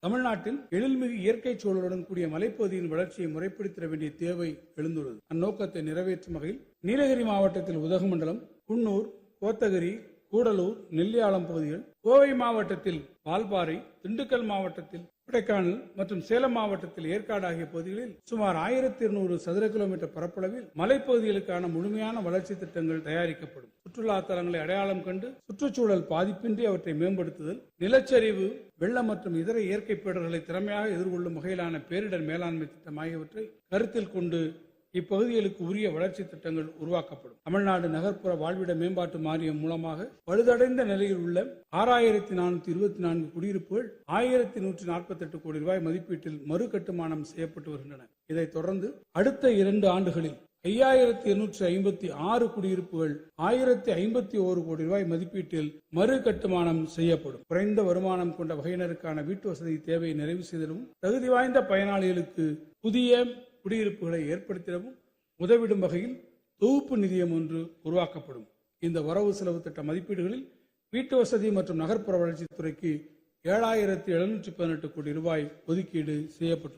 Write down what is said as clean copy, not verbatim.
தமிழ்நாட்டில் எழில்மிகு இயற்கை சூழலுடன் கூடிய மலைப்பகுதியின் வளர்ச்சியை முறைப்படுத்த வேண்டிய தேவை எழுந்துள்ளது. அந்நோக்கத்தை நிறைவேற்றும் வகையில் நீலகிரி மாவட்டத்தில் உதகமண்டலம், குன்னூர், கோத்தகிரி, கூடலூர், நெல்லியாளம் பகுதிகள், கோவை மாவட்டத்தில் வால்பாறை, திண்டுக்கல் மாவட்டத்தில் கொடைக்கானல் மற்றும் சேலம் மாவட்டத்தில் ஏற்காடு ஆகிய பகுதிகளில் சுமார் 1200 சதுர கிலோமீட்டர் பரப்பளவில் மலைப்பகுதிகளுக்கான முழுமையான வளர்ச்சி திட்டங்கள் தயாரிக்கப்படும். சுற்றுலா தலங்களை அடையாளம் கண்டு சுற்றுச்சூழல் பாதிப்பின்றி அவற்றை மேம்படுத்துதல், நிலச்சரிவு, வெள்ளம் மற்றும் இதர இயற்கை பேரிடர்களை திறமையாக எதிர்கொள்ளும் வகையிலான பேரிடர் மேலாண்மை திட்டம் ஆகியவற்றை கருத்தில் கொண்டு இப்பகுதிகளுக்கு உரிய வளர்ச்சி திட்டங்கள் உருவாக்கப்படும். தமிழ்நாடு நகர்ப்புற வாழ்விட மேம்பாட்டு வாரியம் மூலமாக பழுதடைந்த நிலையில் உள்ள 6424 குடியிருப்புகள் 1148 கோடி ரூபாய் மதிப்பீட்டில் மறு கட்டுமானம் செய்யப்பட்டு வருகின்றன. இதைத் தொடர்ந்து அடுத்த 2 ஆண்டுகளில் 5256 குடியிருப்புகள் 1051 கோடி ரூபாய் மதிப்பீட்டில் மறு கட்டுமானம் செய்யப்படும். குறைந்த வருமானம் கொண்ட வகையினருக்கான வீட்டு வசதி தேவையை நிறைவு செய்திடவும், தகுதி வாய்ந்த பயனாளிகளுக்கு புதிய குடியிருப்புகளை ஏற்படுத்திடவும் உதவிடும் வகையில் தொகுப்பு நிதியம் ஒன்று உருவாக்கப்படும். இந்த வரவு செலவு திட்ட மதிப்பீடுகளில் வீட்டு வசதி மற்றும் நகர்ப்புற வளர்ச்சித்துறைக்கு 7718 கோடி ரூபாய் ஒதுக்கீடு செய்யப்பட்டுள்ளது.